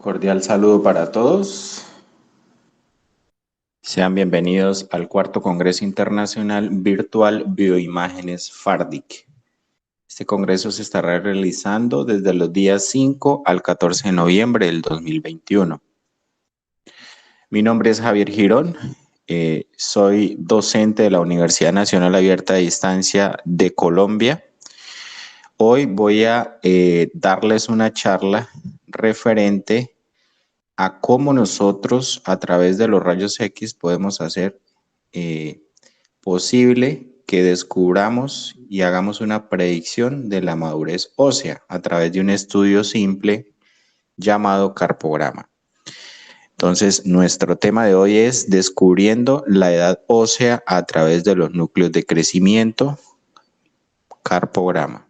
Cordial saludo para todos. Sean bienvenidos al cuarto Congreso Internacional Virtual Bioimágenes FARDIC. Este congreso se estará realizando desde los días 5 al 14 de noviembre del 2021. Mi nombre es Javier Girón, soy docente de la Universidad Nacional Abierta de Distancia de Colombia. Hoy voy a darles una charla referente a cómo nosotros a través de los rayos X podemos hacer posible que descubramos y hagamos una predicción de la madurez ósea a través de un estudio simple llamado carpograma. Entonces, nuestro tema de hoy es descubriendo la edad ósea a través de los núcleos de crecimiento, carpograma.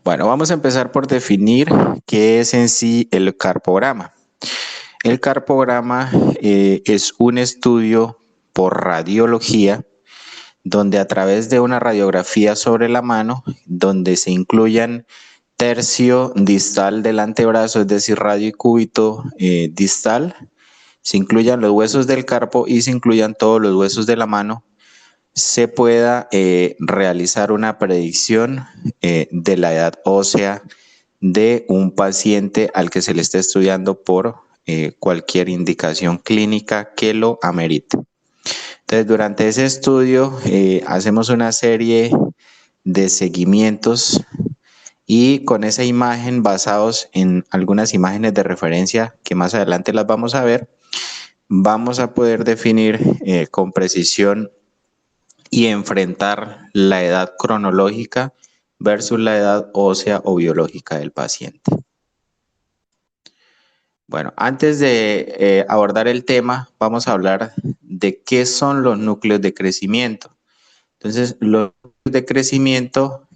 Bueno, vamos a empezar por definir qué es en sí el carpograma. El carpograma es un estudio por radiología donde a través de una radiografía sobre la mano, donde se incluyan tercio distal del antebrazo, es decir, radio y cúbito distal, se incluyan los huesos del carpo y se incluyan todos los huesos de la mano, se pueda realizar una predicción de la edad ósea de un paciente al que se le esté estudiando por cualquier indicación clínica que lo amerite. Entonces, durante ese estudio hacemos una serie de seguimientos y con esa imagen, basados en algunas imágenes de referencia que más adelante las vamos a ver, vamos a poder definir con precisión y enfrentar la edad cronológica versus la edad ósea o biológica del paciente. Bueno, antes de abordar el tema, vamos a hablar de qué son los núcleos de crecimiento. Entonces, los núcleos de crecimiento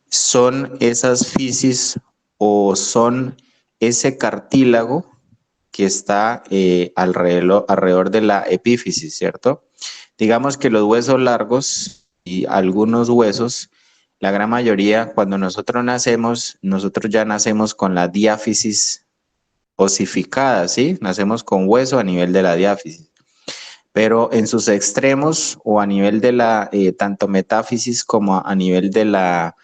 son esas fisis o son ese cartílago que está alrededor de la epífisis, ¿cierto? Digamos que los huesos largos y algunos huesos, la gran mayoría, cuando nosotros nacemos, nosotros ya nacemos con la diáfisis osificada, ¿sí? Nacemos con hueso a nivel de la diáfisis. Pero en sus extremos o a nivel de la, tanto metáfisis como a nivel de la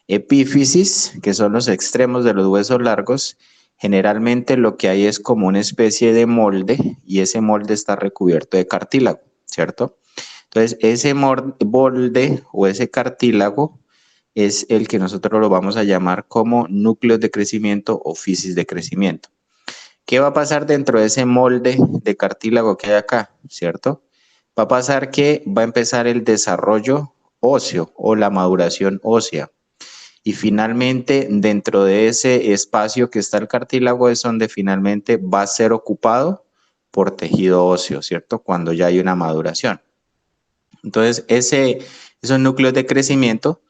epífisis, que son los extremos de los huesos largos, generalmente lo que hay es como una especie de molde y ese molde está recubierto de cartílago, ¿cierto? Entonces, ese molde o ese cartílago es el que nosotros lo vamos a llamar como núcleos de crecimiento o fisis de crecimiento. ¿Qué va a pasar dentro de ese molde de cartílago que hay acá, cierto? Va a pasar que va a empezar el desarrollo óseo o la maduración ósea. Y finalmente, dentro de ese espacio que está el cartílago es donde finalmente va a ser ocupado por tejido óseo, ¿cierto? Cuando ya hay una maduración. Entonces, esos núcleos de crecimiento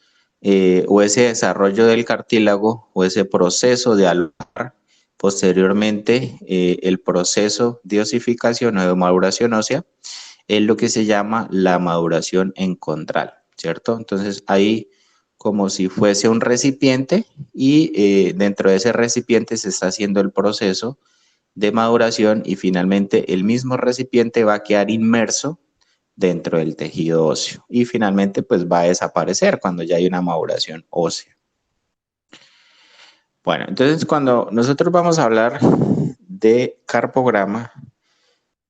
o ese desarrollo del cartílago o ese proceso de alar, posteriormente el proceso de osificación o de maduración ósea es lo que se llama la maduración encondral, ¿cierto? Entonces, ahí como si fuese un recipiente y dentro de ese recipiente se está haciendo el proceso de maduración y finalmente el mismo recipiente va a quedar inmerso dentro del tejido óseo y finalmente pues va a desaparecer cuando ya hay una maduración ósea. Bueno, entonces cuando nosotros vamos a hablar de carpograma,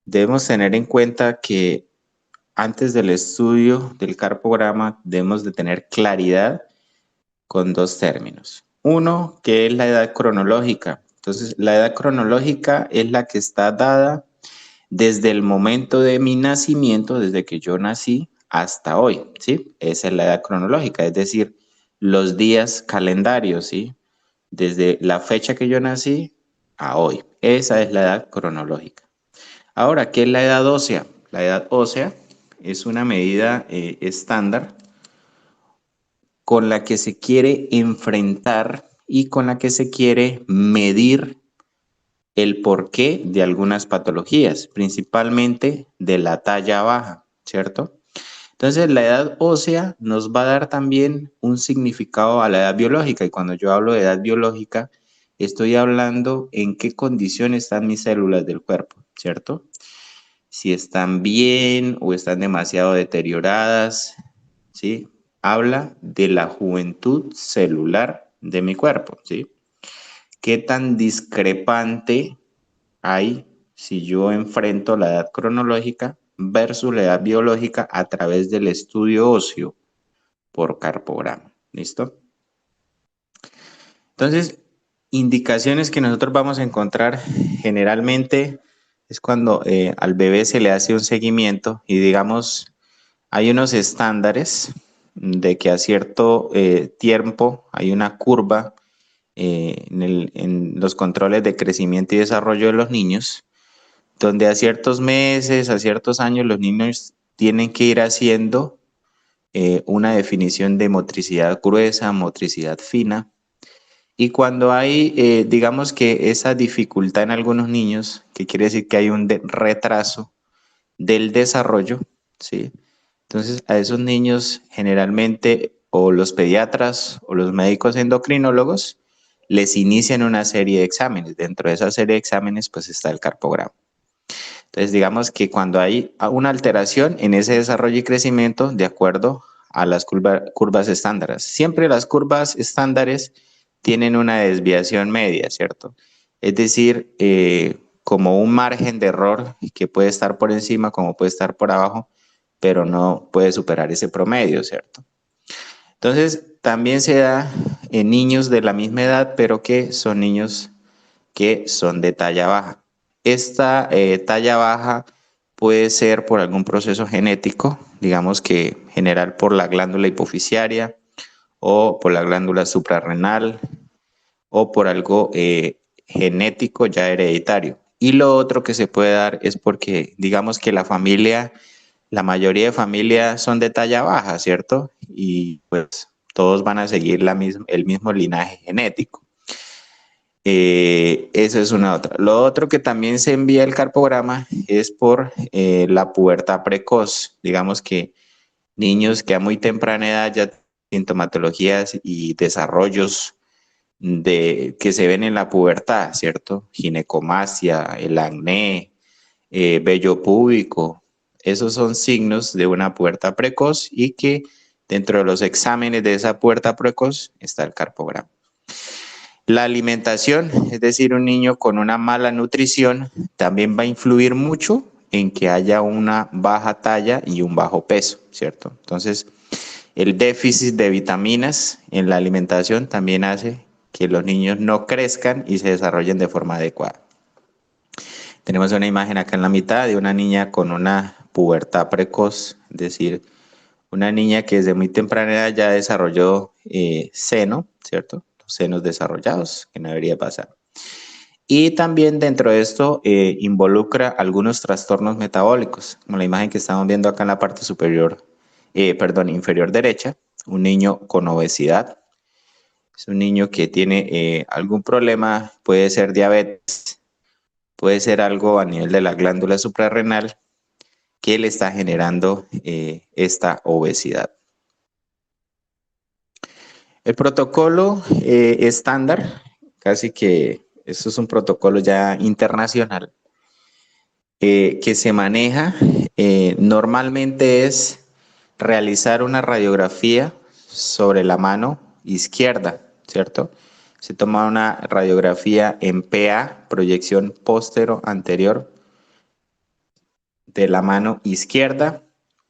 debemos tener en cuenta que antes del estudio del carpograma debemos de tener claridad con dos términos. Uno, que es la edad cronológica. Entonces, la edad cronológica es la que está dada desde el momento de mi nacimiento, desde que yo nací hasta hoy, ¿sí? Esa es la edad cronológica, es decir, los días calendarios, ¿sí? Desde la fecha que yo nací a hoy. Esa es la edad cronológica. Ahora, ¿qué es la edad ósea? La edad ósea es una medida estándar con la que se quiere enfrentar y con la que se quiere medir el porqué de algunas patologías, principalmente de la talla baja, ¿cierto? Entonces, la edad ósea nos va a dar también un significado a la edad biológica, y cuando yo hablo de edad biológica, estoy hablando en qué condición están mis células del cuerpo, ¿cierto? Si están bien o están demasiado deterioradas, ¿sí? Habla de la juventud celular de mi cuerpo, ¿sí? ¿Qué tan discrepante hay si yo enfrento la edad cronológica versus la edad biológica a través del estudio óseo por carpograma? ¿Listo? Entonces, indicaciones que nosotros vamos a encontrar generalmente es cuando al bebé se le hace un seguimiento y digamos, hay unos estándares de que a cierto tiempo hay una curva en los controles de crecimiento y desarrollo de los niños, donde a ciertos meses, a ciertos años, los niños tienen que ir haciendo una definición de motricidad gruesa, motricidad fina. Y cuando hay, digamos que esa dificultad en algunos niños, que quiere decir que hay un retraso del desarrollo, ¿sí? Entonces a esos niños generalmente o los pediatras o los médicos endocrinólogos les inician una serie de exámenes. Dentro de esa serie de exámenes pues está el carpograma. Entonces digamos que cuando hay una alteración en ese desarrollo y crecimiento de acuerdo a las curvas estándares. Siempre las curvas estándares tienen una desviación media, ¿cierto? Es decir, como un margen de error que puede estar por encima, como puede estar por abajo, pero no puede superar ese promedio, ¿cierto? Entonces, también se da en niños de la misma edad, pero que son niños que son de talla baja. Esta talla baja puede ser por algún proceso genético, digamos que general por la glándula hipofisiaria o por la glándula suprarrenal o por algo genético ya hereditario. Y lo otro que se puede dar es porque digamos que la mayoría de familias son de talla baja, ¿cierto? Y pues todos van a seguir el mismo linaje genético. Eso es una otra. Lo otro que también se envía el carpograma es por la pubertad precoz. Digamos que niños que a muy temprana edad ya tienen sintomatologías y desarrollos que se ven en la pubertad, ¿cierto? Ginecomastia, el acné, vello púbico. Esos son signos de una pubertad precoz y que dentro de los exámenes de esa pubertad precoz está el carpograma. La alimentación, es decir, un niño con una mala nutrición, también va a influir mucho en que haya una baja talla y un bajo peso, ¿cierto? Entonces, el déficit de vitaminas en la alimentación también hace que los niños no crezcan y se desarrollen de forma adecuada. Tenemos una imagen acá en la mitad de una niña con una pubertad precoz, es decir, una niña que desde muy temprana edad ya desarrolló seno, ¿cierto? Los senos desarrollados, que no debería pasar. Y también dentro de esto involucra algunos trastornos metabólicos, como la imagen que estamos viendo acá en la parte inferior derecha, un niño con obesidad. Es un niño que tiene algún problema, puede ser diabetes, puede ser algo a nivel de la glándula suprarrenal que le está generando esta obesidad. El protocolo estándar, casi que esto es un protocolo ya internacional, que se maneja normalmente es realizar una radiografía sobre la mano izquierda, ¿cierto? Se toma una radiografía en PA, proyección póstero-anterior de la mano izquierda,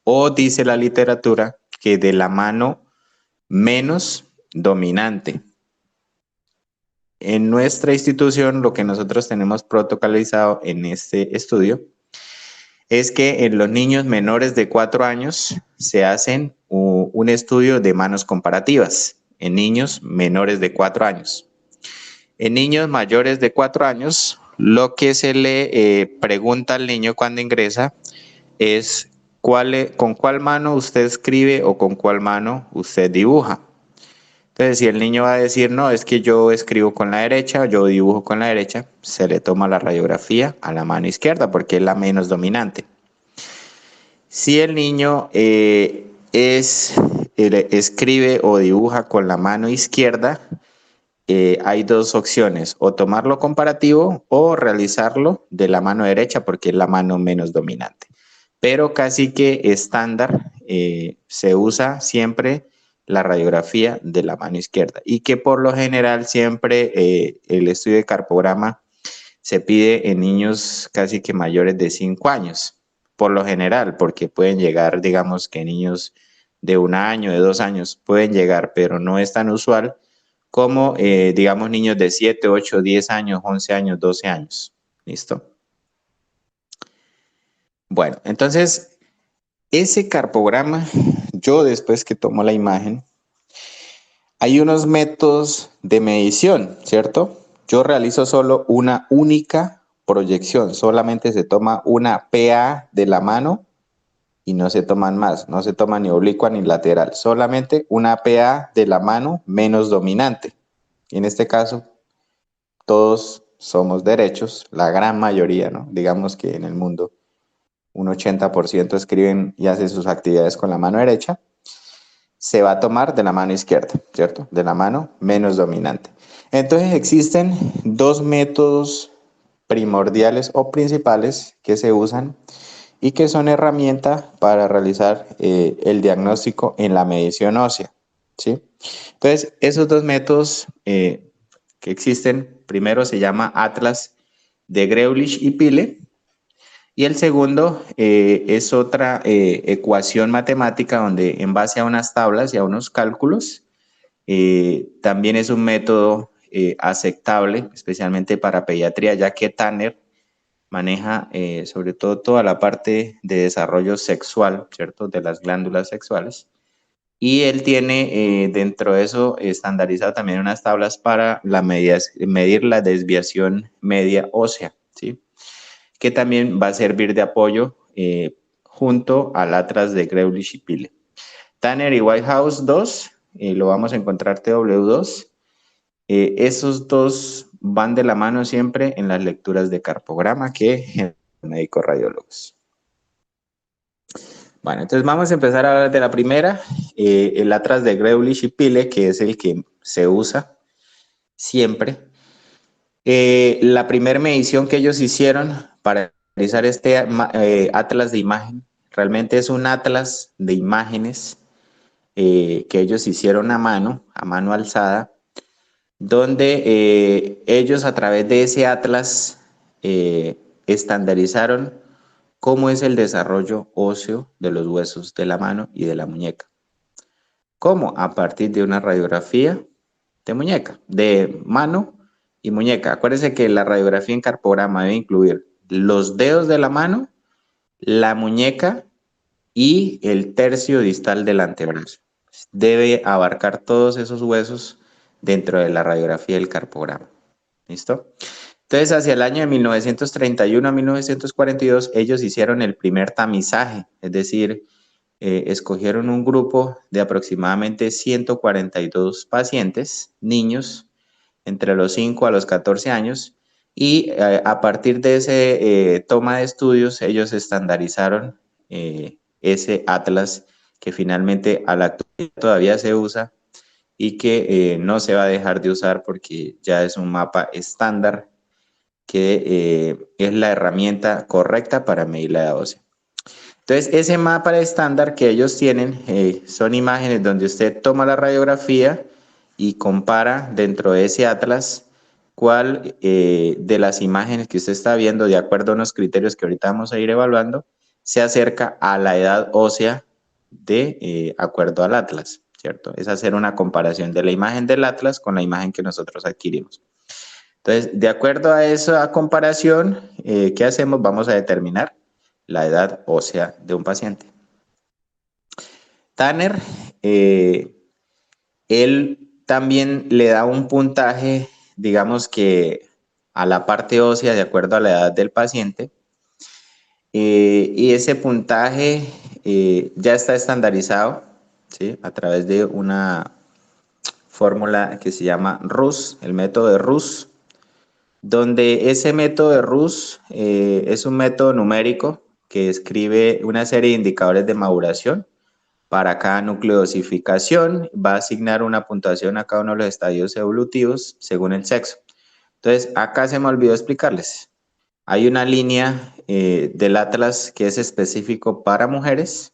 o dice la literatura que de la mano menos dominante. En nuestra institución, lo que nosotros tenemos protocolizado en este estudio es que en los niños menores de 4 años se hacen un estudio de manos comparativas en niños menores de 4 años. En niños mayores de 4 años, lo que se le pregunta al niño cuando ingresa es con cuál mano usted escribe o con cuál mano usted dibuja. Entonces, si el niño va a decir, no, es que yo escribo con la derecha o yo dibujo con la derecha, se le toma la radiografía a la mano izquierda porque es la menos dominante. Si el niño escribe o dibuja con la mano izquierda, hay dos opciones, o tomarlo comparativo o realizarlo de la mano derecha porque es la mano menos dominante. Pero casi que estándar se usa siempre la radiografía de la mano izquierda y que por lo general siempre el estudio de carpograma se pide en niños casi que mayores de 5 años, por lo general, porque pueden llegar, digamos que niños de 1 año, de 2 años, pueden llegar, pero no es tan usual como, digamos, niños de 7, 8, 10 años, 11 años, 12 años. ¿Listo? Bueno, entonces, ese carpograma, yo después que tomo la imagen, hay unos métodos de medición, ¿cierto? Yo realizo solo una única proyección, solamente se toma una PA de la mano y no se toman más, no se toma ni oblicua ni lateral, solamente una PA de la mano menos dominante. En este caso, todos somos derechos, la gran mayoría, ¿no? Digamos que en el mundo un 80% escriben y hacen sus actividades con la mano derecha, se va a tomar de la mano izquierda, ¿cierto? De la mano menos dominante. Entonces existen dos métodos primordiales o principales que se usan y que son herramienta para realizar el diagnóstico en la medición ósea, ¿sí? Entonces, esos dos métodos que existen, primero se llama Atlas de Greulich y Pile, y el segundo es otra ecuación matemática donde en base a unas tablas y a unos cálculos, también es un método aceptable, especialmente para pediatría, ya que Tanner maneja sobre todo toda la parte de desarrollo sexual, ¿cierto? De las glándulas sexuales. Y él tiene dentro de eso estandarizado también unas tablas para medir la desviación media ósea, ¿sí? Que también va a servir de apoyo junto al Atlas de Greulich y Pile. Tanner y Whitehouse 2, lo vamos a encontrar TW2. Esos dos van de la mano siempre en las lecturas de carpograma que en médicos radiólogos. Bueno, entonces vamos a empezar a hablar de la primera, el Atlas de Greulich y Pile, que es el que se usa siempre. La primera medición que ellos hicieron para realizar este atlas de imagen, realmente es un atlas de imágenes que ellos hicieron a mano alzada, donde ellos a través de ese atlas estandarizaron cómo es el desarrollo óseo de los huesos de la mano y de la muñeca. ¿Cómo? A partir de una radiografía de muñeca, de mano y muñeca. Acuérdense que la radiografía en carpograma debe incluir los dedos de la mano, la muñeca y el tercio distal del antebrazo. Debe abarcar todos esos huesos dentro de la radiografía del carpograma. ¿Listo? Entonces, hacia el año de 1931 a 1942, ellos hicieron el primer tamizaje, es decir, escogieron un grupo de aproximadamente 142 pacientes, niños, entre los 5 a los 14 años, y a partir de ese toma de estudios, ellos estandarizaron ese atlas que finalmente a la actualidad todavía se usa y que no se va a dejar de usar porque ya es un mapa estándar que es la herramienta correcta para medir la edad ósea. Entonces, ese mapa estándar que ellos tienen son imágenes donde usted toma la radiografía y compara dentro de ese atlas cuál de las imágenes que usted está viendo, de acuerdo a unos criterios que ahorita vamos a ir evaluando, se acerca a la edad ósea de acuerdo al atlas, ¿cierto? Es hacer una comparación de la imagen del atlas con la imagen que nosotros adquirimos. Entonces, de acuerdo a esa comparación, ¿qué hacemos? Vamos a determinar la edad ósea de un paciente. Tanner, él también le da un puntaje, digamos que a la parte ósea de acuerdo a la edad del paciente, y ese puntaje ya está estandarizado, ¿sí? A través de una fórmula que se llama RUS, el método de RUS, donde ese método de RUS es un método numérico que describe una serie de indicadores de maduración Para cada núcleo de osificación va a asignar una puntuación a cada uno de los estadios evolutivos según el sexo. Entonces, acá se me olvidó explicarles. Hay una línea del Atlas que es específico para mujeres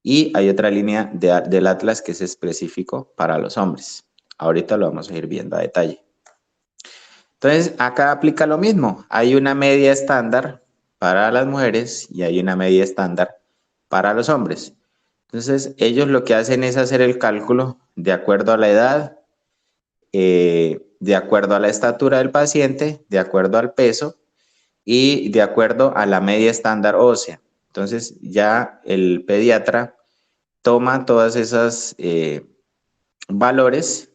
y hay otra línea del Atlas que es específico para los hombres. Ahorita lo vamos a ir viendo a detalle. Entonces, acá aplica lo mismo. Hay una media estándar para las mujeres y hay una media estándar para los hombres. Entonces, ellos lo que hacen es hacer el cálculo de acuerdo a la edad, de acuerdo a la estatura del paciente, de acuerdo al peso y de acuerdo a la media estándar ósea. Entonces, ya el pediatra toma todas esas valores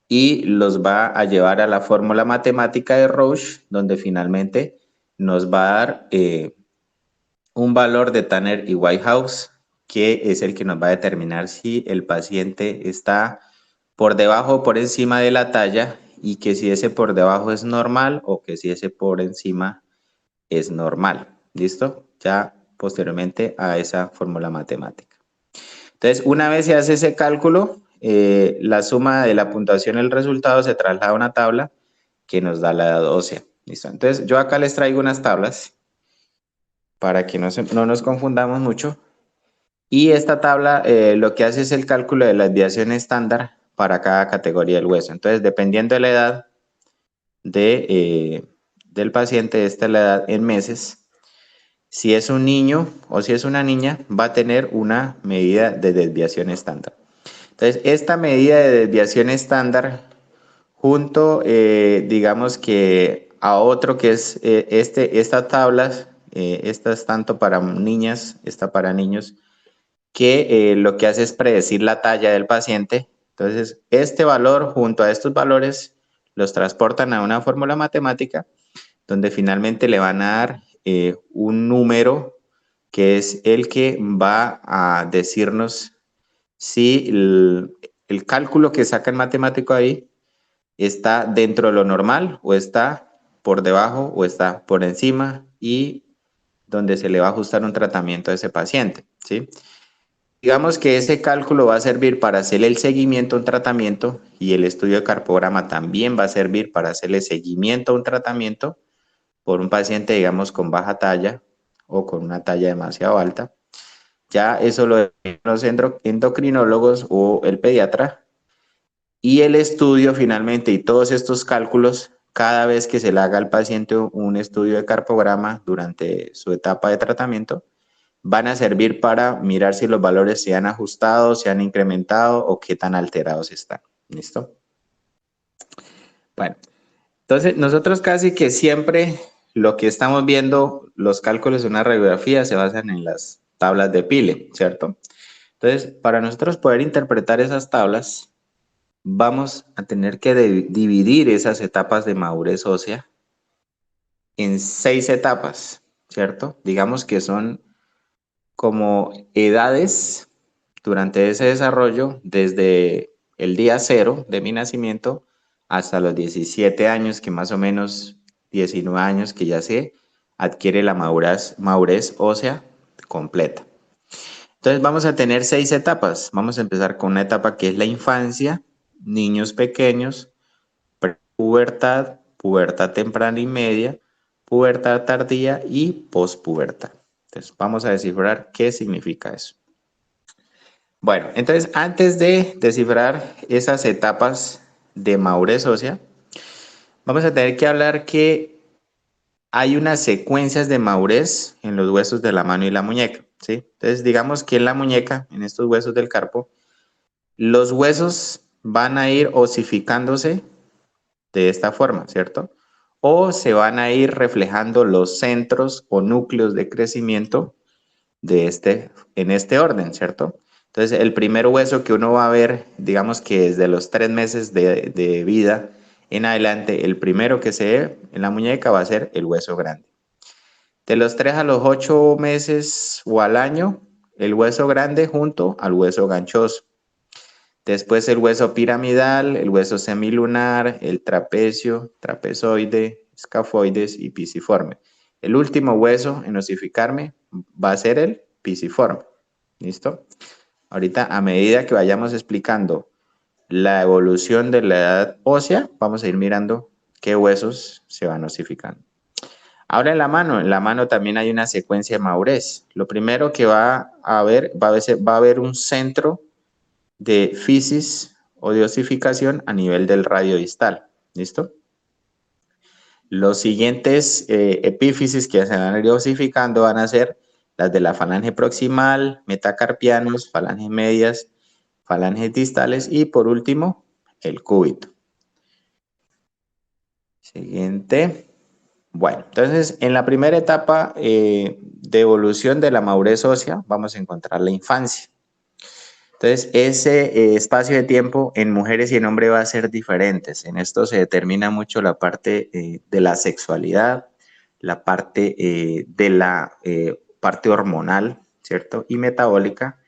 y los va a llevar a la fórmula matemática de Roche, donde finalmente nos va a dar un valor de Tanner y Whitehouse, que es el que nos va a determinar si el paciente está por debajo o por encima de la talla y que si ese por debajo es normal o que si ese por encima es normal. ¿Listo? Ya posteriormente a esa fórmula matemática. Entonces, una vez se hace ese cálculo, la suma de la puntuación y el resultado se traslada a una tabla que nos da la edad ósea. ¿Listo? Entonces, yo acá les traigo unas tablas para que no nos confundamos mucho. Y esta tabla lo que hace es el cálculo de la desviación estándar para cada categoría del hueso. Entonces, dependiendo de la edad del paciente, esta es la edad en meses. Si es un niño o si es una niña, va a tener una medida de desviación estándar. Entonces, esta medida de desviación estándar, junto, digamos que a otro que es estas tablas, esta es tanto para niñas, esta para niños, que lo que hace es predecir la talla del paciente. Entonces, este valor junto a estos valores los transportan a una fórmula matemática donde finalmente le van a dar un número que es el que va a decirnos si el cálculo que saca el matemático ahí está dentro de lo normal o está por debajo o está por encima y donde se le va a ajustar un tratamiento a ese paciente, ¿sí? Digamos que ese cálculo va a servir para hacerle el seguimiento a un tratamiento y el estudio de carpograma también va a servir para hacerle seguimiento a un tratamiento por un paciente, digamos, con baja talla o con una talla demasiado alta. Ya eso lo ven los endocrinólogos o el pediatra. Y el estudio finalmente y todos estos cálculos, cada vez que se le haga al paciente un estudio de carpograma durante su etapa de tratamiento, van a servir para mirar si los valores se han ajustado, se han incrementado o qué tan alterados están. ¿Listo? Bueno, entonces nosotros casi que siempre lo que estamos viendo, los cálculos de una radiografía se basan en las tablas de Pile, ¿cierto? Entonces, para nosotros poder interpretar esas tablas, vamos a tener que dividir esas etapas de madurez ósea en 6 etapas, ¿cierto? Digamos que son como edades durante ese desarrollo, desde el día 0 de mi nacimiento hasta los 17 años, que más o menos 19 años que ya se adquiere la madurez ósea completa. Entonces vamos a tener 6 etapas. Vamos a empezar con una etapa que es la infancia, niños pequeños, pubertad, pubertad temprana y media, pubertad tardía y pospubertad. Entonces vamos a descifrar qué significa eso. Bueno, entonces antes de descifrar esas etapas de madurez ósea, vamos a tener que hablar que hay unas secuencias de madurez en los huesos de la mano y la muñeca, ¿sí? Entonces digamos que en la muñeca, en estos huesos del carpo, los huesos van a ir osificándose de esta forma, ¿cierto? O se van a ir reflejando los centros o núcleos de crecimiento en este orden, ¿cierto? Entonces, el primer hueso que uno va a ver, digamos que desde los 3 meses de vida en adelante, el primero que se ve en la muñeca va a ser el hueso grande. De los 3 a los 8 meses o al año, el hueso grande junto al hueso ganchoso. Después el hueso piramidal, el hueso semilunar, el trapecio, trapezoide, escafoides y pisiforme. El último hueso en osificarme va a ser el pisiforme. ¿Listo? Ahorita, a medida que vayamos explicando la evolución de la edad ósea, vamos a ir mirando qué huesos se van osificando. Ahora en la mano también hay una secuencia de madurez. Lo primero que va a haber, va a haber un centro de fisis o de osificación a nivel del radio distal. ¿Listo? Los siguientes epífisis que se van a ir osificando van a ser las de la falange proximal, metacarpianos, falanges medias, falanges distales y por último el cúbito. Siguiente. Bueno, entonces en la primera etapa de evolución de la madurez ósea vamos a encontrar la infancia. Entonces ese espacio de tiempo en mujeres y en hombres va a ser diferentes. En esto se determina mucho la parte de la sexualidad, la parte de la parte hormonal, ¿cierto? Y metabólica.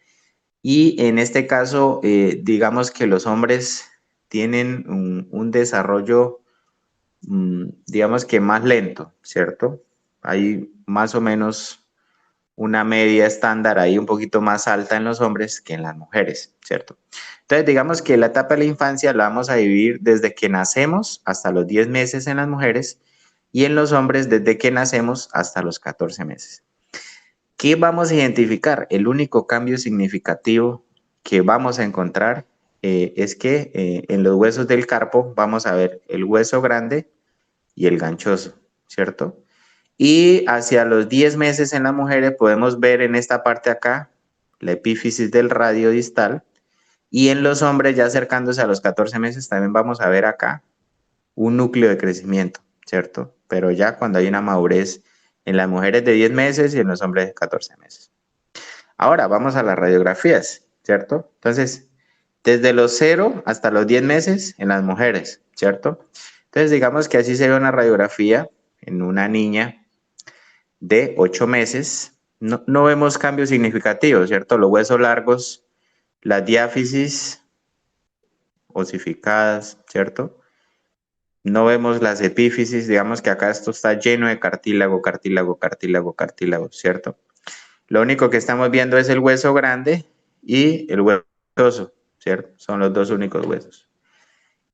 Y en este caso, digamos que los hombres tienen un desarrollo, digamos que más lento, ¿cierto? Hay más o menos una media estándar ahí un poquito más alta en los hombres que en las mujeres, ¿cierto? Entonces, digamos que la etapa de la infancia la vamos a vivir desde que nacemos hasta los 10 meses en las mujeres y en los hombres desde que nacemos hasta los 14 meses. ¿Qué vamos a identificar? El único cambio significativo que vamos a encontrar es que en los huesos del carpo vamos a ver el hueso grande y el ganchoso, ¿cierto? Y hacia los 10 meses en las mujeres podemos ver en esta parte acá la epífisis del radio distal y en los hombres ya acercándose a los 14 meses también vamos a ver acá un núcleo de crecimiento, ¿cierto? Pero ya cuando hay una madurez en las mujeres de 10 meses y en los hombres de 14 meses. Ahora vamos a las radiografías, ¿cierto? Entonces, desde los 0 hasta los 10 meses en las mujeres, ¿cierto? Entonces, digamos que así se ve una radiografía en una niña de 8 meses. No vemos cambios significativos, ¿cierto? Los huesos largos, las diáfisis osificadas, ¿cierto? No vemos las epífisis, digamos que acá esto está lleno de cartílago, cartílago, cartílago, cartílago, ¿cierto? Lo único que estamos viendo es el hueso grande y el hueso, ¿cierto? Son los dos únicos huesos.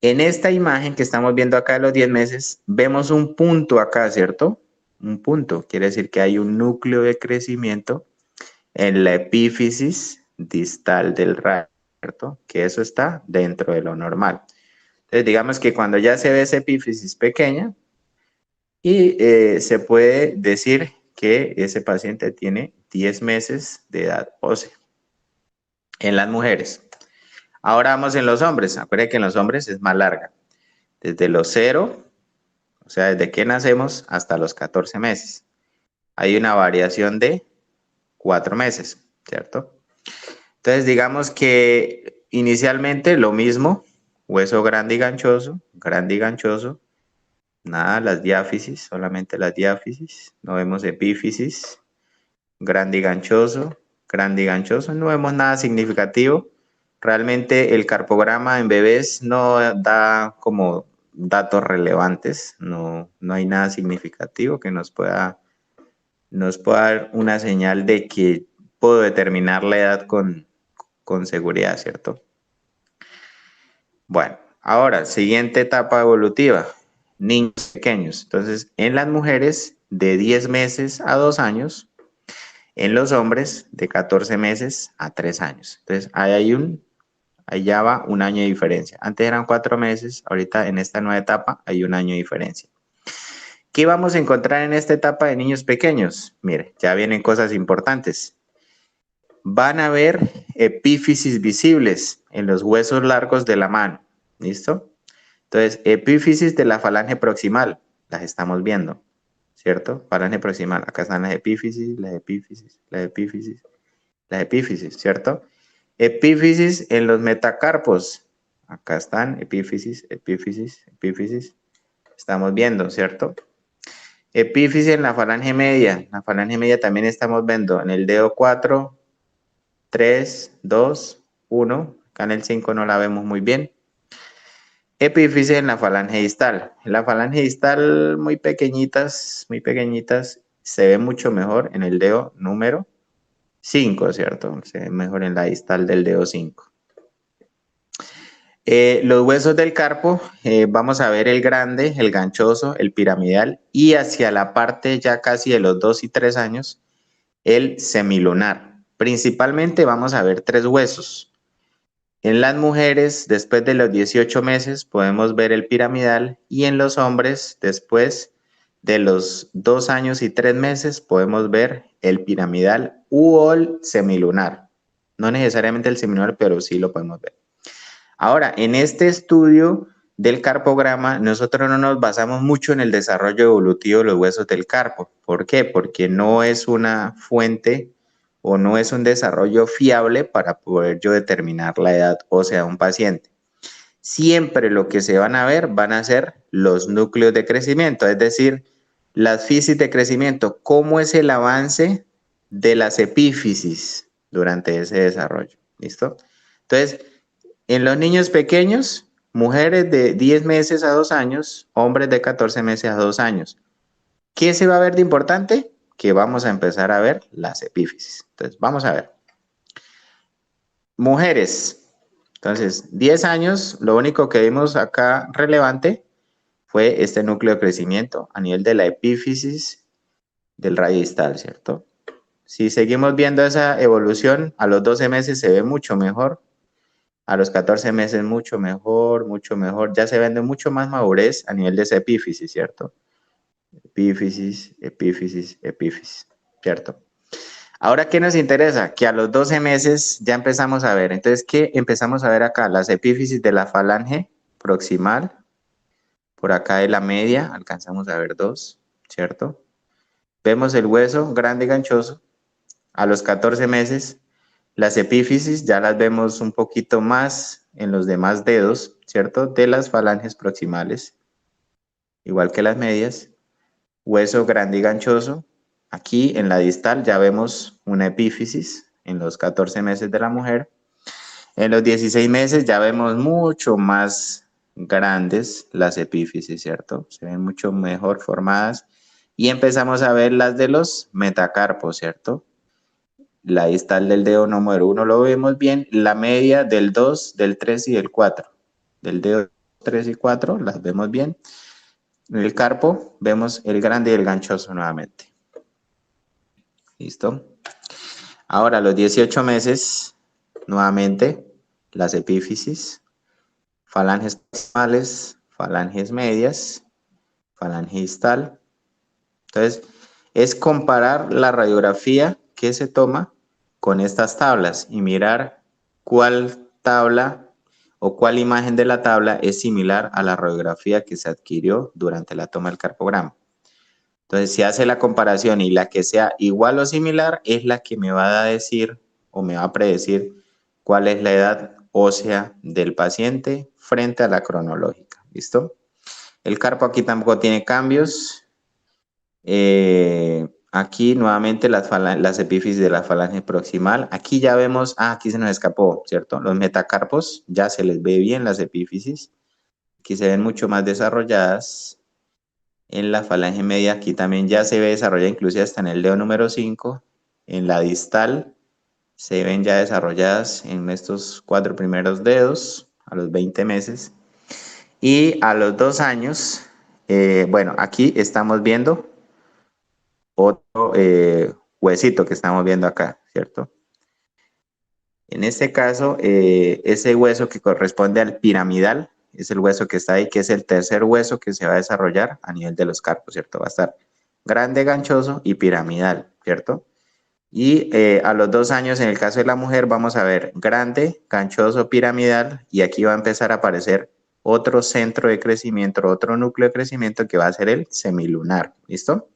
En esta imagen que estamos viendo acá de los 10 meses, vemos un punto acá, ¿cierto? Un punto, quiere decir que hay un núcleo de crecimiento en la epífisis distal del radio, ¿cierto? Que eso está dentro de lo normal. Entonces, digamos que cuando ya se ve esa epífisis pequeña, y se puede decir que ese paciente tiene 10 meses de edad ósea en las mujeres. Ahora vamos en los hombres. Acuérdense que en los hombres es más larga. Desde los 0, o sea, desde que nacemos hasta los 14 meses. Hay una variación de 4 meses, ¿cierto? Entonces, digamos que inicialmente lo mismo, hueso grande y ganchoso, nada, las diáfisis, solamente las diáfisis, no vemos epífisis, grande y ganchoso, no vemos nada significativo. Realmente el carpograma en bebés no da como datos relevantes, no hay nada significativo que nos pueda dar una señal de que puedo determinar la edad con seguridad, ¿cierto? Bueno, ahora, siguiente etapa evolutiva, niños pequeños. Entonces, en las mujeres de 10 meses a 2 años, en los hombres de 14 meses a 3 años. Entonces, ahí ya va un año de diferencia. Antes eran 4 meses, ahorita en esta nueva etapa hay un año de diferencia. ¿Qué vamos a encontrar en esta etapa de niños pequeños? Mire, ya vienen cosas importantes. Van a haber epífisis visibles en los huesos largos de la mano. ¿Listo? Entonces, epífisis de la falange proximal, las estamos viendo, ¿cierto? Falange proximal, acá están las epífisis, ¿cierto? Epífisis en los metacarpos, acá están epífisis, estamos viendo, ¿cierto? Epífisis en la falange media también estamos viendo en el dedo 4, 3, 2, 1, acá en el 5 no la vemos muy bien. Epífisis en la falange distal. En la falange distal muy pequeñitas, se ve mucho mejor en el dedo número 5, ¿cierto? Se ve mejor en la distal del dedo 5. Los huesos del carpo, vamos a ver el grande, el ganchoso, el piramidal y hacia la parte ya casi de los 2 y 3 años, el semilunar. Principalmente vamos a ver 3 huesos. En las mujeres, después de los 18 meses, podemos ver el piramidal y en los hombres, después de los 2 años y 3 meses, podemos ver el piramidal u el semilunar. No necesariamente el semilunar, pero sí lo podemos ver. Ahora, en este estudio del carpograma, nosotros no nos basamos mucho en el desarrollo evolutivo de los huesos del carpo. ¿Por qué? Porque no es una fuente o no es un desarrollo fiable para poder yo determinar la edad ósea de un paciente. Siempre lo que se van a ver van a ser los núcleos de crecimiento, es decir, las fisis de crecimiento, cómo es el avance de las epífisis durante ese desarrollo. ¿Listo? Entonces, en los niños pequeños, mujeres de 10 meses a 2 años, hombres de 14 meses a 2 años. ¿Qué se va a ver de importante? Que vamos a empezar a ver las epífisis. Entonces, vamos a ver. Mujeres. Entonces, 10 años, lo único que vimos acá relevante fue este núcleo de crecimiento a nivel de la epífisis del radio distal, ¿cierto? Si seguimos viendo esa evolución, a los 12 meses se ve mucho mejor. A los 14 meses mucho mejor, mucho mejor. Ya se vende mucho más madurez a nivel de esa epífisis, ¿cierto? Epífisis, epífisis, epífisis, ¿cierto? Ahora, ¿qué nos interesa? Que a los 12 meses ya empezamos a ver. Entonces, ¿qué empezamos a ver acá? Las epífisis de la falange proximal. Por acá de la media, alcanzamos a ver 2, ¿cierto? Vemos el hueso grande y ganchoso. A los 14 meses, las epífisis ya las vemos un poquito más en los demás dedos, ¿cierto? De las falanges proximales, igual que las medias. Hueso grande y ganchoso. Aquí en la distal ya vemos una epífisis en los 14 meses de la mujer. En los 16 meses ya vemos mucho más grandes las epífisis, ¿cierto? Se ven mucho mejor formadas. Y empezamos a ver las de los metacarpos, ¿cierto? La distal del dedo número 1 lo vemos bien, la media del 2, del 3 y del 4. Del dedo 3 y 4 las vemos bien. En el carpo vemos el grande y el ganchoso nuevamente. ¿Listo? Ahora, a los 18 meses, nuevamente, las epífisis, falanges proximales, falanges medias, falange distal. Entonces, es comparar la radiografía que se toma con estas tablas y mirar cuál tabla o cuál imagen de la tabla es similar a la radiografía que se adquirió durante la toma del carpograma. Entonces, si hace la comparación y la que sea igual o similar es la que me va a decir o me va a predecir cuál es la edad ósea del paciente frente a la cronológica. ¿Listo? El carpo aquí tampoco tiene cambios. Aquí nuevamente las epífisis de la falange proximal. Aquí ya vemos, aquí se nos escapó, ¿cierto? Los metacarpos ya se les ve bien las epífisis. Aquí se ven mucho más desarrolladas. En la falange media aquí también ya se ve desarrollada, inclusive hasta en el dedo número 5. En la distal se ven ya desarrolladas en estos 4 primeros dedos a los 20 meses. Y a los 2 años, bueno, aquí estamos viendo otro huesito que estamos viendo acá, ¿cierto? En este caso, ese hueso que corresponde al piramidal es el hueso que está ahí, que es el tercer hueso que se va a desarrollar a nivel de los carpos, ¿cierto? Va a estar grande, ganchoso y piramidal, ¿cierto? Y a los 2 años, en el caso de la mujer, vamos a ver grande, ganchoso, piramidal, y aquí va a empezar a aparecer otro centro de crecimiento, otro núcleo de crecimiento que va a ser el semilunar, ¿listo?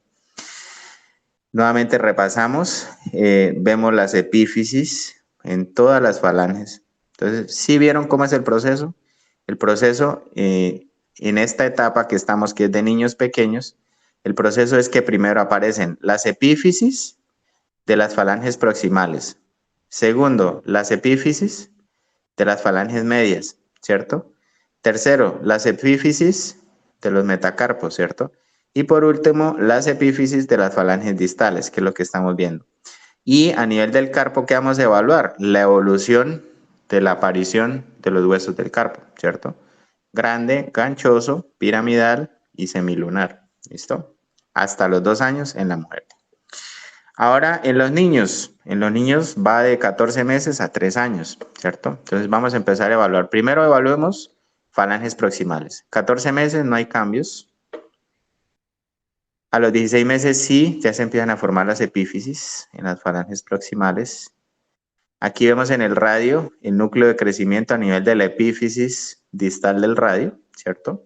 Nuevamente repasamos, vemos las epífisis en todas las falanges. Entonces, ¿sí vieron cómo es el proceso? El proceso en esta etapa que estamos, que es de niños pequeños, el proceso es que primero aparecen las epífisis de las falanges proximales. Segundo, las epífisis de las falanges medias, ¿cierto? Tercero, las epífisis de los metacarpos, ¿cierto? Y por último, las epífisis de las falanges distales, que es lo que estamos viendo. Y a nivel del carpo, ¿qué vamos a evaluar? La evolución de la aparición de los huesos del carpo, ¿cierto? Grande, ganchoso, piramidal y semilunar. ¿Listo? Hasta los 2 años en la mujer. Ahora, en los niños va de 14 meses a 3 años, ¿cierto? Entonces vamos a empezar a evaluar. Primero evaluemos falanges proximales. 14 meses no hay cambios. A los 16 meses sí, ya se empiezan a formar las epífisis en las falanges proximales. Aquí vemos en el radio el núcleo de crecimiento a nivel de la epífisis distal del radio, ¿cierto?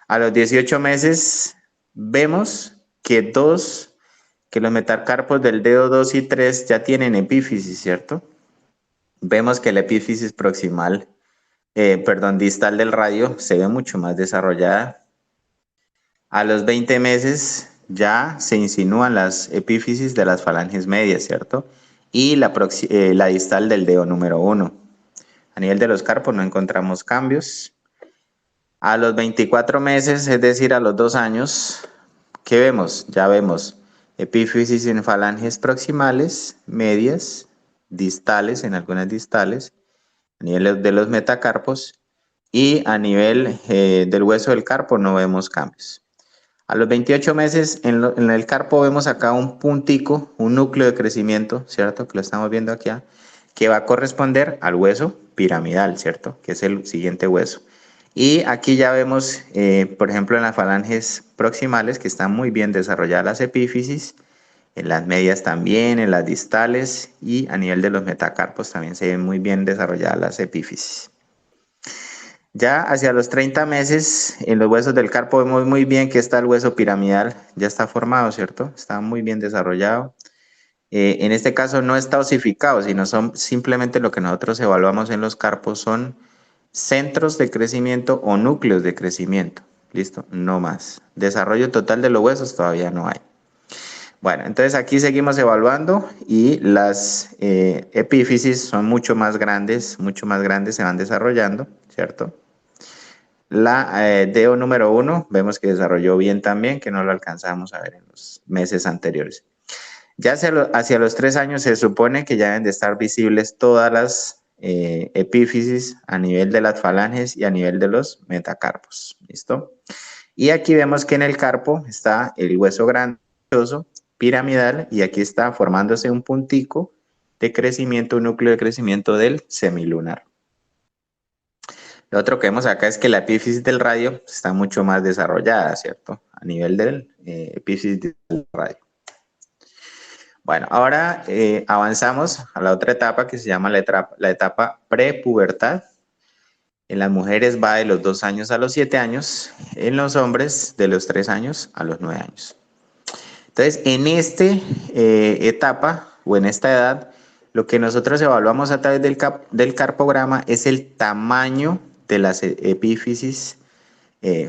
A los 18 meses vemos que los metacarpos del dedo 2 y 3 ya tienen epífisis, ¿cierto? Vemos que la epífisis proximal, distal del radio se ve mucho más desarrollada. A los 20 meses ya se insinúan las epífisis de las falanges medias, ¿cierto? Y la distal del dedo número 1. A nivel de los carpos no encontramos cambios. A los 24 meses, es decir, a los 2 años, ¿qué vemos? Ya vemos epífisis en falanges proximales, medias, distales, en algunas distales, a nivel de los metacarpos, y a nivel del hueso del carpo no vemos cambios. A los 28 meses en el carpo vemos acá un puntico, un núcleo de crecimiento, ¿cierto? Que lo estamos viendo aquí, que va a corresponder al hueso piramidal, ¿cierto? Que es el siguiente hueso. Y aquí ya vemos, por ejemplo, en las falanges proximales que están muy bien desarrolladas las epífisis, en las medias también, en las distales y a nivel de los metacarpos también se ven muy bien desarrolladas las epífisis. Ya hacia los 30 meses, en los huesos del carpo vemos muy bien que está el hueso piramidal, ya está formado, ¿cierto? Está muy bien desarrollado. En este caso no está osificado, sino son simplemente lo que nosotros evaluamos en los carpos son centros de crecimiento o núcleos de crecimiento. ¿Listo? No más. Desarrollo total de los huesos todavía no hay. Bueno, entonces aquí seguimos evaluando y las epífisis son mucho más grandes, se van desarrollando, ¿cierto? La DO número 1 vemos que desarrolló bien también, que no lo alcanzamos a ver en los meses anteriores. Ya hacia los 3 años se supone que ya deben de estar visibles todas las epífisis a nivel de las falanges y a nivel de los metacarpos. ¿Listo? Y aquí vemos que en el carpo está el hueso grandioso, piramidal, y aquí está formándose un puntico de crecimiento, un núcleo de crecimiento del semilunar. Lo otro que vemos acá es que la epífisis del radio está mucho más desarrollada, ¿cierto? A nivel del epífisis del radio. Bueno, ahora avanzamos a la otra etapa que se llama la etapa prepubertad. En las mujeres va de los 2 años a los 7 años, en los hombres de los 3 años a los 9 años. Entonces, en esta etapa o en esta edad, lo que nosotros evaluamos a través del carpograma es el tamaño de las epífisis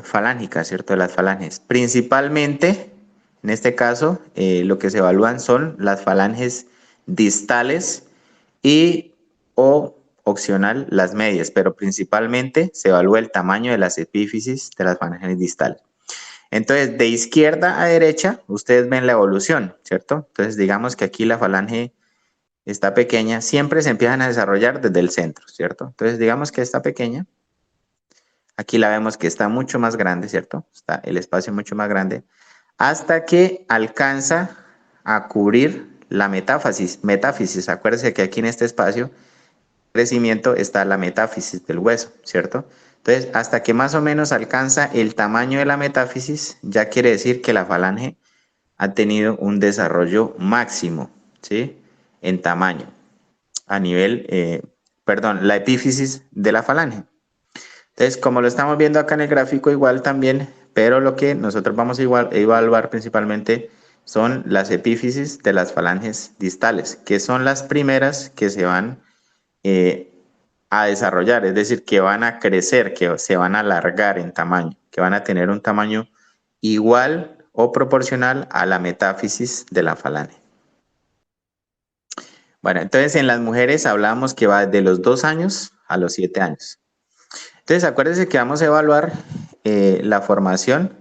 falángicas, ¿cierto? De las falanges. Principalmente, en este caso, lo que se evalúan son las falanges distales y o opcional las medias, pero principalmente se evalúa el tamaño de las epífisis de las falanges distales. Entonces, de izquierda a derecha, ustedes ven la evolución, ¿cierto? Entonces, digamos que aquí la falange está pequeña, siempre se empiezan a desarrollar desde el centro, ¿cierto? Entonces, digamos que está pequeña, aquí la vemos que está mucho más grande, ¿cierto? Está el espacio mucho más grande, hasta que alcanza a cubrir la metáfisis. Acuérdense que aquí en este espacio crecimiento está la metáfisis del hueso, ¿cierto? Entonces, hasta que más o menos alcanza el tamaño de la metáfisis, ya quiere decir que la falange ha tenido un desarrollo máximo, ¿sí? En tamaño, a nivel, la epífisis de la falange. Entonces, como lo estamos viendo acá en el gráfico, igual también, pero lo que nosotros vamos a evaluar principalmente son las epífisis de las falanges distales, que son las primeras que se van a desarrollar, es decir, que van a crecer, que se van a alargar en tamaño, que van a tener un tamaño igual o proporcional a la metáfisis de la falange. Bueno, entonces en las mujeres hablamos que va de los 2 años a los 7 años. Entonces acuérdense que vamos a evaluar la formación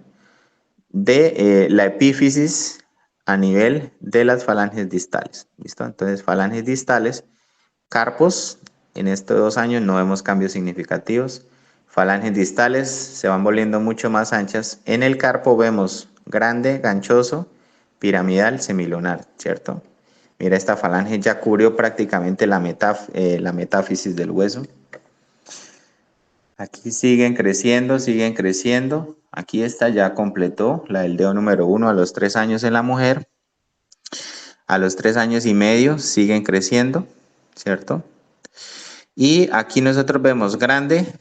de la epífisis a nivel de las falanges distales. ¿Listo? Entonces, falanges distales, carpos, en estos 2 años no vemos cambios significativos. Falanges distales se van volviendo mucho más anchas. En el carpo vemos grande, ganchoso, piramidal, semilunar, ¿cierto? Mira, esta falange ya cubrió prácticamente la metáfisis del hueso. Aquí siguen creciendo, siguen creciendo. Aquí esta ya completó la del dedo número 1 a los 3 años en la mujer. A los 3 años y medio siguen creciendo, ¿cierto? Y aquí nosotros vemos grande,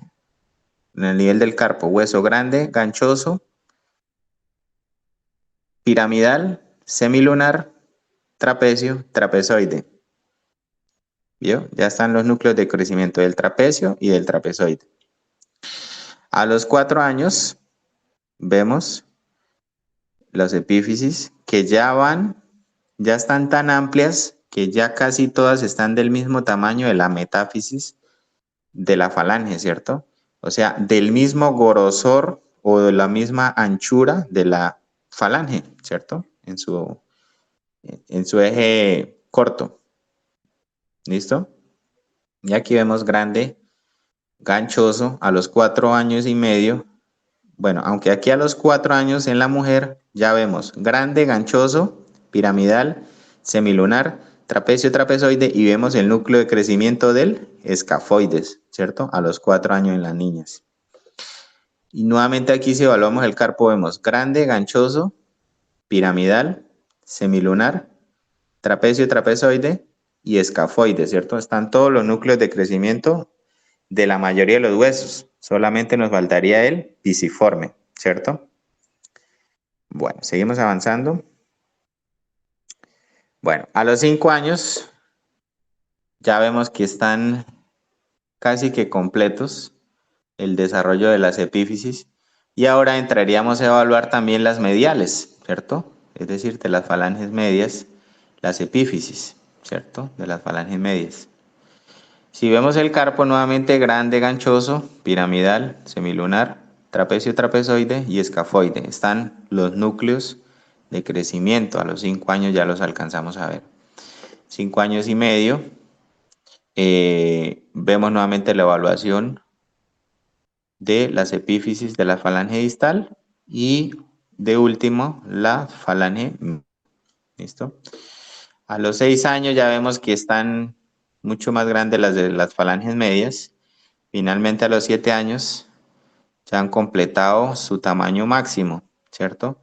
en el nivel del carpo, hueso grande, ganchoso, piramidal, semilunar, trapecio, trapezoide. ¿Vio? Ya están los núcleos de crecimiento del trapecio y del trapezoide. A los 4 años vemos las epífisis que ya están tan amplias que ya casi todas están del mismo tamaño de la metáfisis de la falange, ¿cierto? O sea, del mismo grosor o de la misma anchura de la falange, ¿cierto? En su eje corto. ¿Listo? Y aquí vemos grande, ganchoso, a los 4 años y medio. Bueno, aunque aquí a los 4 años en la mujer ya vemos grande, ganchoso, piramidal, semilunar, trapecio, trapezoide y vemos el núcleo de crecimiento del escafoides, ¿cierto? A los 4 años en las niñas. Y nuevamente aquí si evaluamos el carpo vemos grande, ganchoso, piramidal, semilunar, trapecio, trapezoide y escafoide, ¿cierto? Están todos los núcleos de crecimiento de la mayoría de los huesos. Solamente nos faltaría el pisiforme, ¿cierto? Bueno, seguimos avanzando. Bueno, a los 5 años ya vemos que están casi que completos el desarrollo de las epífisis y ahora entraríamos a evaluar también las mediales, ¿cierto? Es decir, de las falanges medias, las epífisis, ¿cierto? De las falanges medias. Si vemos el carpo nuevamente grande, ganchoso, piramidal, semilunar, trapecio, trapezoide y escafoide. Están los núcleos de crecimiento. A los 5 años ya los alcanzamos a ver. 5 años y medio. Vemos nuevamente la evaluación de las epífisis de la falange distal y de último la falange. ¿Listo? A los 6 años ya vemos que están mucho más grandes las de las falanges medias. Finalmente a los 7 años ya han completado su tamaño máximo, ¿cierto?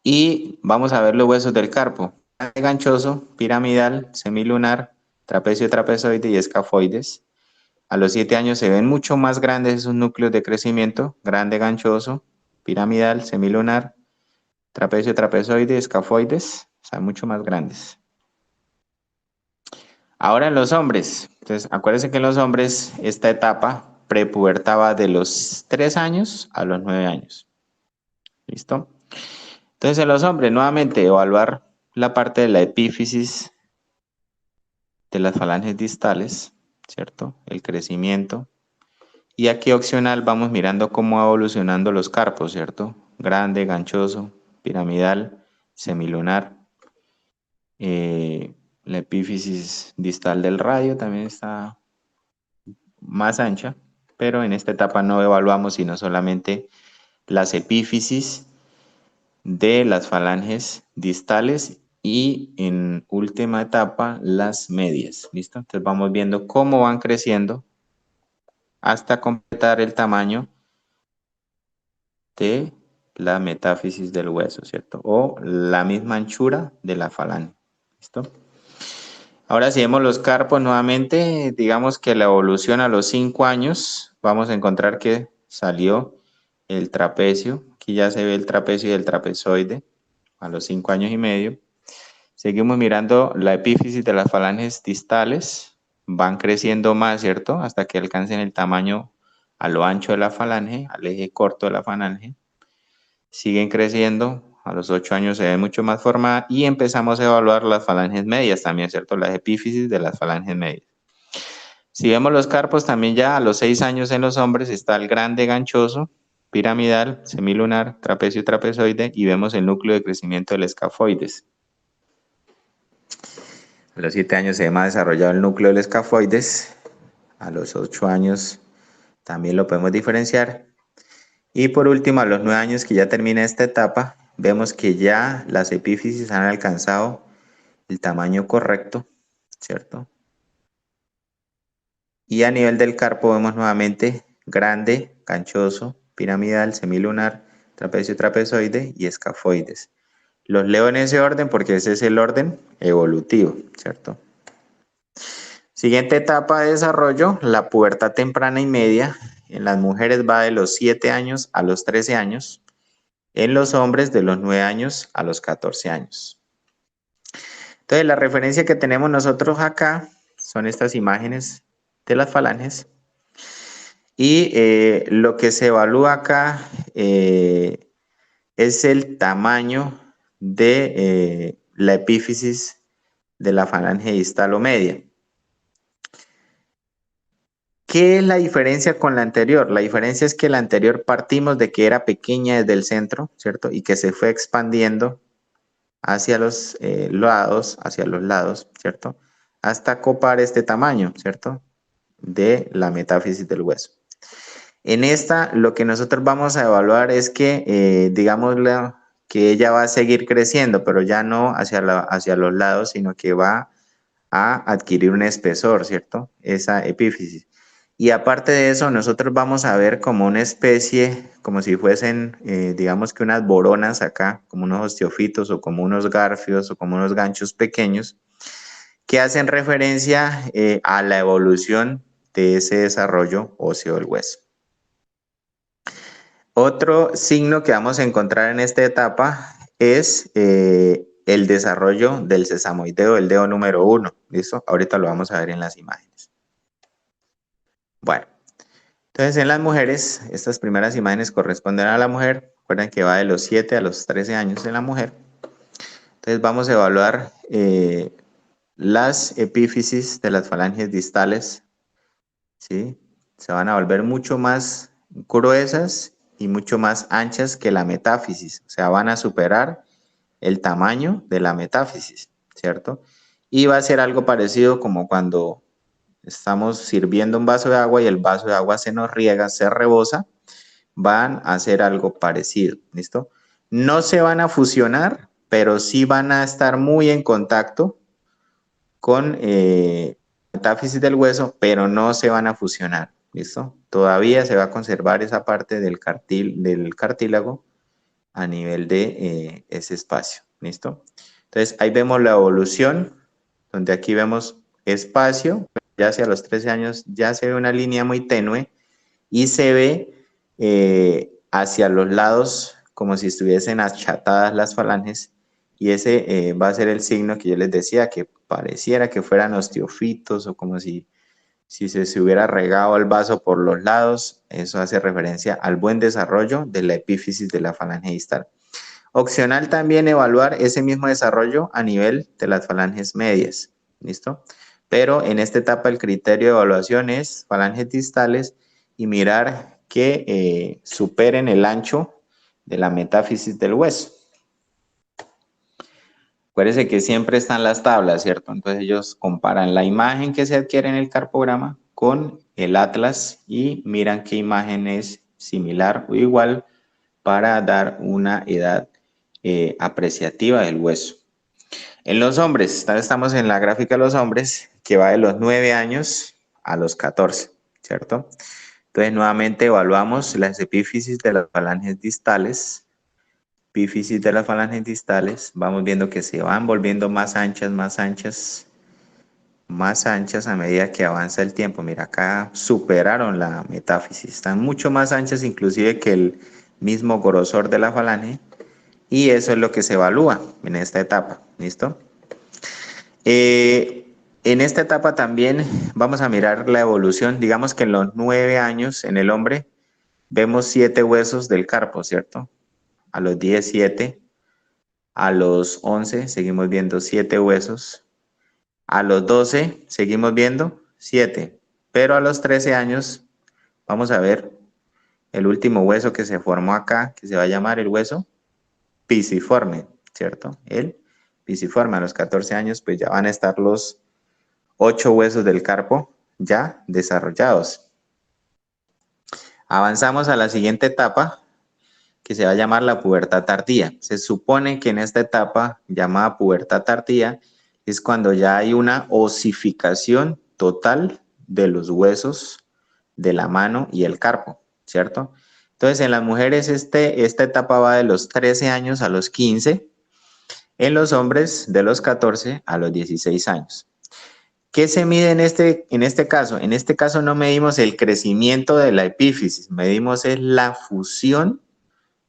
Y vamos a ver los huesos del carpo. Ganchoso, piramidal, semilunar, trapecio, trapezoide y escafoides. A los 7 años se ven mucho más grandes esos núcleos de crecimiento, grande, ganchoso, piramidal, semilunar, trapecio, trapezoide, escafoides, o sea, mucho más grandes. Ahora en los hombres, entonces acuérdense que en los hombres esta etapa prepubertá va de los 3 años a los 9 años. ¿Listo? Entonces en los hombres, nuevamente evaluar la parte de la epífisis de las falanges distales, ¿cierto? El crecimiento. Y aquí opcional vamos mirando cómo va evolucionando los carpos, ¿cierto? Grande, ganchoso, piramidal, semilunar. La epífisis distal del radio también está más ancha, pero en esta etapa no evaluamos sino solamente las epífisis de las falanges distales y en última etapa las medias. ¿Listo? Entonces vamos viendo cómo van creciendo hasta completar el tamaño de la metáfisis del hueso, ¿cierto? O la misma anchura de la falange. ¿Listo? Ahora si vemos los carpos nuevamente, digamos que la evolución a los 5 años, vamos a encontrar que salió el trapecio. Aquí ya se ve el trapecio y el trapezoide a los 5 años y medio. Seguimos mirando la epífisis de las falanges distales. Van creciendo más, ¿cierto? Hasta que alcancen el tamaño a lo ancho de la falange, al eje corto de la falange. Siguen creciendo. A los 8 años se ve mucho más formada y empezamos a evaluar las falanges medias también, ¿cierto? Las epífisis de las falanges medias. Si vemos los carpos, también ya a los 6 años en los hombres está el grande ganchoso, piramidal, semilunar, trapecio, trapezoide y vemos el núcleo de crecimiento del escafoides. A los 7 años se ve más desarrollado el núcleo del escafoides. A los 8 años también lo podemos diferenciar. Y por último, a los 9 años que ya termina esta etapa, vemos que ya las epífisis han alcanzado el tamaño correcto, ¿cierto? Y a nivel del carpo vemos nuevamente grande, ganchoso, piramidal, semilunar, trapecio trapezoide y escafoides. Los leo en ese orden porque ese es el orden evolutivo, ¿cierto? Siguiente etapa de desarrollo, la pubertad temprana y media. En las mujeres va de los 7 años a los 13 años. En los hombres de los 9 años a los 14 años. Entonces la referencia que tenemos nosotros acá son estas imágenes de las falanges. Y lo que se evalúa acá es el tamaño de la epífisis de la falange distal o media. ¿Qué es la diferencia con la anterior? La diferencia es que la anterior partimos de que era pequeña desde el centro, ¿cierto? Y que se fue expandiendo hacia los lados, ¿cierto? Hasta copar este tamaño, ¿cierto? De la metáfisis del hueso. En esta, lo que nosotros vamos a evaluar es que, digámosle, que ella va a seguir creciendo, pero ya no hacia los lados, sino que va a adquirir un espesor, ¿cierto? Esa epífisis. Y aparte de eso, nosotros vamos a ver como una especie, como si fuesen, digamos que unas boronas acá, como unos osteofitos o como unos garfios o como unos ganchos pequeños, que hacen referencia a la evolución de ese desarrollo óseo del hueso. Otro signo que vamos a encontrar en esta etapa es el desarrollo del sesamoideo, el dedo número 1. ¿Listo? Ahorita lo vamos a ver en las imágenes. Bueno, entonces en las mujeres, estas primeras imágenes corresponden a la mujer. Recuerden que va de los 7 a los 13 años en la mujer. Entonces vamos a evaluar las epífisis de las falanges distales, ¿sí? Se van a volver mucho más gruesas y mucho más anchas que la metáfisis, o sea, van a superar el tamaño de la metáfisis, ¿cierto? Y va a ser algo parecido como cuando estamos sirviendo un vaso de agua y el vaso de agua se nos riega, se rebosa, van a hacer algo parecido, ¿listo? No se van a fusionar, pero sí van a estar muy en contacto con metáfisis del hueso, pero no se van a fusionar, ¿listo? Todavía se va a conservar esa parte del cartílago a nivel de ese espacio, ¿listo? Entonces ahí vemos la evolución, donde aquí vemos espacio, ya hacia los 13 años ya se ve una línea muy tenue y se ve hacia los lados como si estuviesen achatadas las falanges y ese va a ser el signo que yo les decía, que pareciera que fueran osteofitos o como si se hubiera regado el vaso por los lados. Eso hace referencia al buen desarrollo de la epífisis de la falange distal. Opcional también evaluar ese mismo desarrollo a nivel de las falanges medias, ¿listo? Pero en esta etapa el criterio de evaluación es falanges distales y mirar que superen el ancho de la metáfisis del hueso. Acuérdense que siempre están las tablas, ¿cierto? Entonces ellos comparan la imagen que se adquiere en el carpograma con el atlas y miran qué imagen es similar o igual para dar una edad apreciativa del hueso. En los hombres, estamos en la gráfica de los hombres, que va de los 9 años a los 14, ¿cierto? Entonces, nuevamente evaluamos las epífisis de las falanges distales. Epífisis de las falanges distales, vamos viendo que se van volviendo más anchas, más anchas, más anchas a medida que avanza el tiempo. Mira, acá superaron la metáfisis, están mucho más anchas inclusive que el mismo grosor de la falange. Y eso es lo que se evalúa en esta etapa, ¿listo? En esta etapa también vamos a mirar la evolución. Digamos que en los 9 años en el hombre vemos 7 huesos del carpo, ¿cierto? A los 10, 7. A los 11 seguimos viendo 7 huesos. A los 12 seguimos viendo 7. Pero a los 13 años vamos a ver el último hueso que se formó acá, que se va a llamar el hueso pisiforme, ¿cierto? El pisiforme a los 14 años, pues ya van a estar los 8 huesos del carpo ya desarrollados. Avanzamos a la siguiente etapa, que se va a llamar la pubertad tardía. Se supone que en esta etapa, llamada pubertad tardía, es cuando ya hay una osificación total de los huesos de la mano y el carpo, ¿cierto? Entonces, en las mujeres esta etapa va de los 13 años a los 15, en los hombres de los 14 a los 16 años. ¿Qué se mide en este caso? En este caso no medimos el crecimiento de la epífisis, medimos es la fusión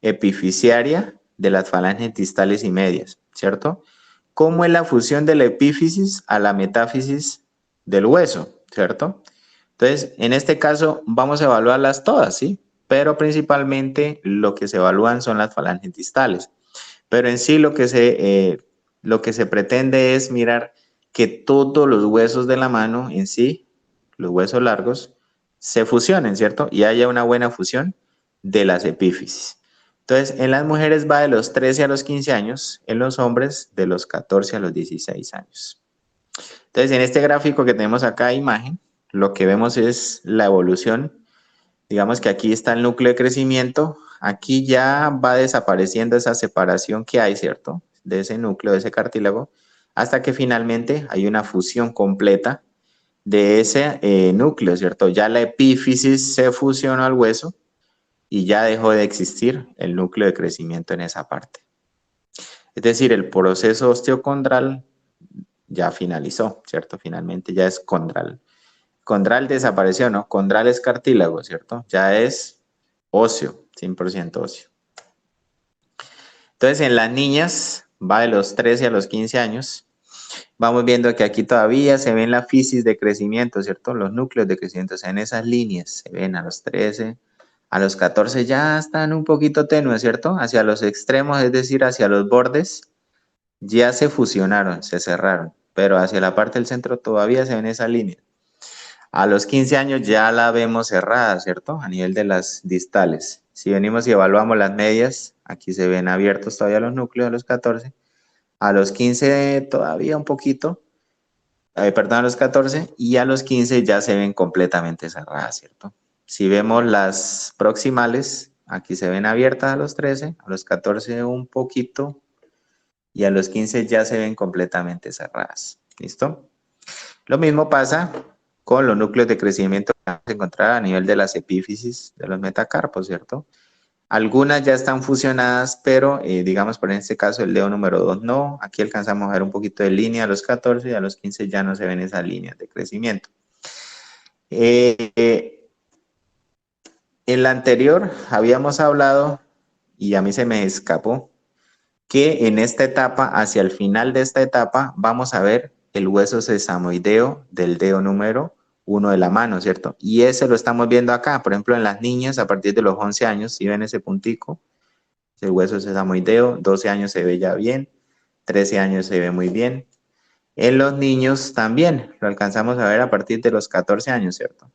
epifisiaria de las falanges distales y medias, ¿cierto? ¿Cómo es la fusión de la epífisis a la metáfisis del hueso, ¿cierto? Entonces, en este caso vamos a evaluarlas todas, ¿sí? Pero principalmente lo que se evalúan son las falanges distales. Pero en sí lo que se pretende es mirar que todos los huesos de la mano en sí, los huesos largos, se fusionen, ¿cierto? Y haya una buena fusión de las epífisis. Entonces, en las mujeres va de los 13 a los 15 años, en los hombres de los 14 a los 16 años. Entonces, en este gráfico que tenemos acá, imagen, lo que vemos es la evolución. Digamos que aquí está el núcleo de crecimiento, aquí ya va desapareciendo esa separación que hay, ¿cierto? De ese núcleo, de ese cartílago, hasta que finalmente hay una fusión completa de ese núcleo, ¿cierto? Ya la epífisis se fusionó al hueso y ya dejó de existir el núcleo de crecimiento en esa parte. Es decir, el proceso osteocondral ya finalizó, ¿cierto? Finalmente ya es condral. Condral desapareció, ¿no? Condral es cartílago, ¿cierto? Ya es óseo, 100% óseo. Entonces, en las niñas va de los 13 a los 15 años. Vamos viendo que aquí todavía se ven la fisis de crecimiento, ¿cierto? Los núcleos de crecimiento, o sea, en esas líneas se ven a los 13, a los 14 ya están un poquito tenues, ¿cierto? Hacia los extremos, es decir, hacia los bordes, ya se fusionaron, se cerraron, pero hacia la parte del centro todavía se ven esas líneas. A los 15 años ya la vemos cerrada, ¿cierto? A nivel de las distales. Si venimos y evaluamos las medias, aquí se ven abiertos todavía los núcleos a los 14. A los 15 todavía un poquito, perdón, a los 14, y a los 15 ya se ven completamente cerradas, ¿cierto? Si vemos las proximales, aquí se ven abiertas a los 13, a los 14 un poquito, y a los 15 ya se ven completamente cerradas. ¿Listo? Lo mismo pasa con los núcleos de crecimiento que vamos a encontrar a nivel de las epífisis de los metacarpos, ¿cierto? Algunas ya están fusionadas, pero digamos por este caso el dedo número 2 no. Aquí alcanzamos a ver un poquito de línea a los 14 y a los 15 ya no se ven esas líneas de crecimiento. En la anterior habíamos hablado, y a mí se me escapó, que en esta etapa, hacia el final de esta etapa, vamos a ver el hueso sesamoideo del dedo número 1 de la mano, ¿cierto? Y ese lo estamos viendo acá, por ejemplo, en las niñas a partir de los 11 años, si ven ese puntico, el hueso sesamoideo, 12 años se ve ya bien, 13 años se ve muy bien. En los niños también, lo alcanzamos a ver a partir de los 14 años, ¿cierto?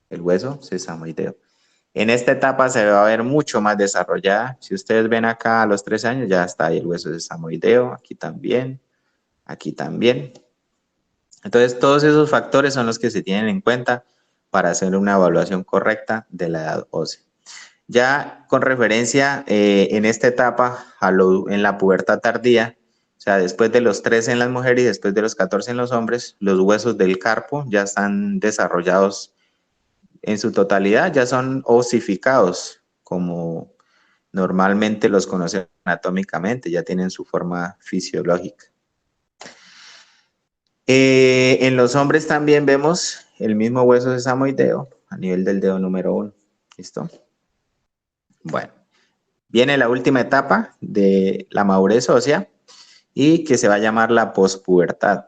El hueso sesamoideo. En esta etapa se va a ver mucho más desarrollada. Si ustedes ven acá a los 13 años, ya está ahí el hueso sesamoideo, aquí también, aquí también. Entonces, todos esos factores son los que se tienen en cuenta para hacer una evaluación correcta de la edad ósea. Ya con referencia en esta etapa, en la pubertad tardía, o sea, después de los 13 en las mujeres y después de los 14 en los hombres, los huesos del carpo ya están desarrollados en su totalidad, ya son osificados, como normalmente los conocemos anatómicamente, ya tienen su forma fisiológica. En los hombres también vemos el mismo hueso sesamoideo a nivel del dedo número 1. ¿Listo? Bueno, viene la última etapa de la madurez ósea y que se va a llamar la pospubertad.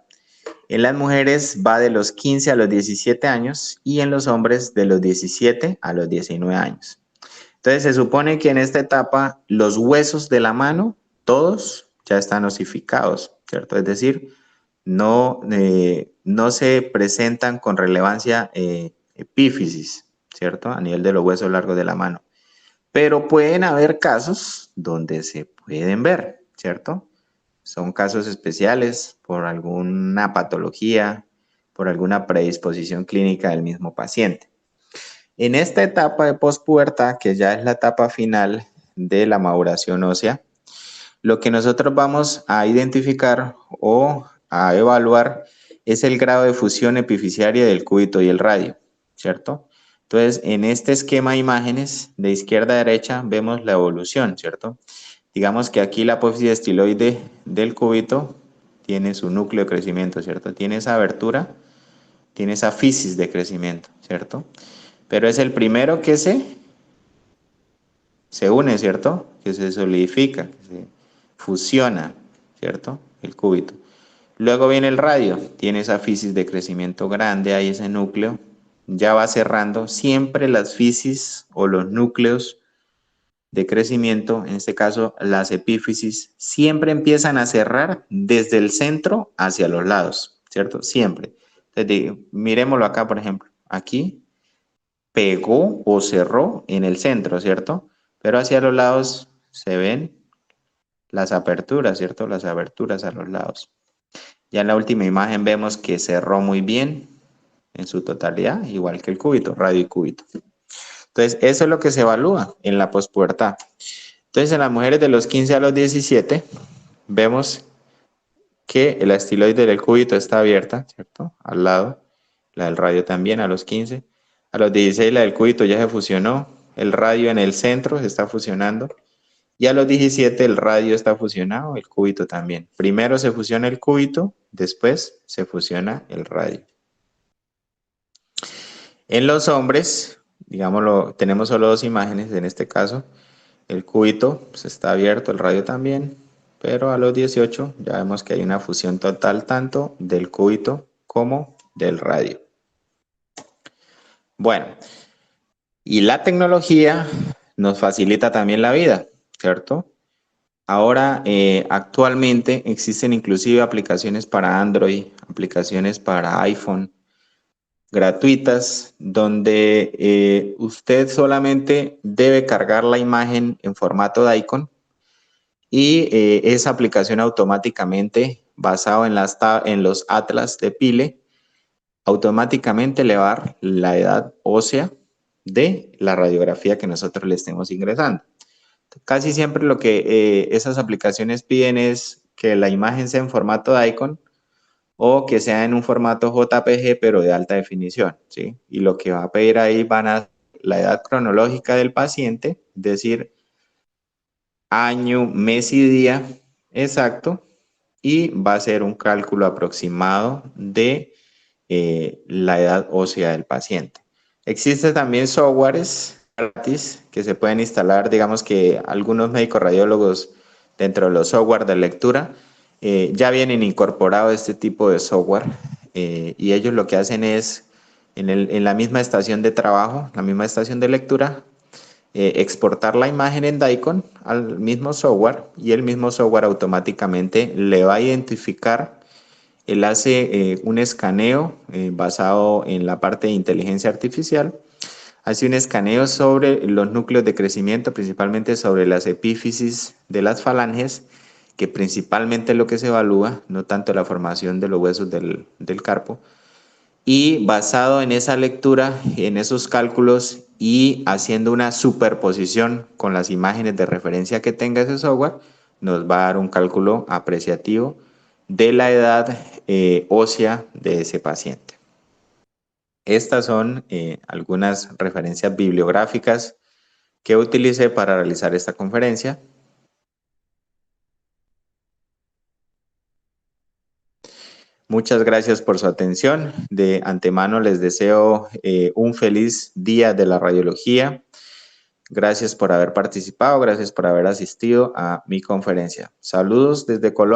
En las mujeres va de los 15 a los 17 años y en los hombres de los 17 a los 19 años. Entonces se supone que en esta etapa los huesos de la mano, todos ya están osificados, ¿cierto? Es decir, no se presentan con relevancia epífisis, ¿cierto? A nivel de los huesos largos de la mano. Pero pueden haber casos donde se pueden ver, ¿cierto? son casos especiales por alguna patología, por alguna predisposición clínica del mismo paciente. En esta etapa de pospubertad, que ya es la etapa final de la maduración ósea, lo que nosotros vamos a identificar o a evaluar es el grado de fusión epifisiaria del cúbito y el radio, ¿cierto? Entonces, en este esquema de imágenes, de izquierda a derecha, vemos la evolución, ¿cierto? Digamos que aquí la apófisis estiloide del cúbito tiene su núcleo de crecimiento, ¿cierto? Tiene esa abertura, tiene esa fisis de crecimiento, ¿cierto? Pero es el primero que se une, ¿cierto? Que se solidifica, que se fusiona, ¿cierto? El cúbito. Luego viene el radio, tiene esa fisis de crecimiento grande, ahí ese núcleo, ya va cerrando. Siempre las fisis o los núcleos de crecimiento, en este caso las epífisis, siempre empiezan a cerrar desde el centro hacia los lados, ¿cierto? Siempre. Entonces, miremoslo acá, por ejemplo. Aquí pegó o cerró en el centro, ¿cierto? Pero hacia los lados se ven las aperturas, ¿cierto? Las aberturas a los lados. Ya en la última imagen vemos que cerró muy bien en su totalidad, igual que el cúbito, radio y cúbito. Entonces, eso es lo que se evalúa en la pospubertad. Entonces, en las mujeres de los 15 a los 17, vemos que la estiloide del cúbito está abierta, ¿cierto? Al lado, la del radio también a los 15. A los 16 la del cúbito ya se fusionó, el radio en el centro se está fusionando. Y a los 17 el radio está fusionado, el cúbito también. Primero se fusiona el cúbito, después se fusiona el radio. En los hombres, digámoslo, tenemos solo dos imágenes en este caso. El cúbito pues, está abierto, el radio también, pero a los 18 ya vemos que hay una fusión total tanto del cúbito como del radio. Bueno, y la tecnología nos facilita también la vida, ¿cierto? Ahora, actualmente existen inclusive aplicaciones para Android, aplicaciones para iPhone, gratuitas, donde usted solamente debe cargar la imagen en formato de icon y esa aplicación automáticamente, basado en los atlas de Pile, automáticamente le va a dar la edad ósea de la radiografía que nosotros le estemos ingresando. Casi siempre lo que esas aplicaciones piden es que la imagen sea en formato de icon o que sea en un formato JPG pero de alta definición, ¿sí? Y lo que va a pedir ahí van a la edad cronológica del paciente, es decir, año, mes y día exacto, y va a ser un cálculo aproximado de la edad ósea del paciente. Existen también softwares gratis que se pueden instalar, digamos que algunos médicos radiólogos dentro de los software de lectura ya vienen incorporado este tipo de software y ellos lo que hacen es en la misma estación de trabajo, la misma estación de lectura, exportar la imagen en DICOM al mismo software y el mismo software automáticamente le va a identificar. Él hace un escaneo basado en la parte de inteligencia artificial, hace un escaneo sobre los núcleos de crecimiento, principalmente sobre las epífisis de las falanges, que principalmente es lo que se evalúa, no tanto la formación de los huesos del carpo, y basado en esa lectura, en esos cálculos y haciendo una superposición con las imágenes de referencia que tenga ese software, nos va a dar un cálculo apreciativo de la edad ósea de ese paciente. Estas son algunas referencias bibliográficas que utilicé para realizar esta conferencia. Muchas gracias por su atención. De antemano les deseo un feliz día de la radiología. Gracias por haber participado, gracias por haber asistido a mi conferencia. Saludos desde Colombia.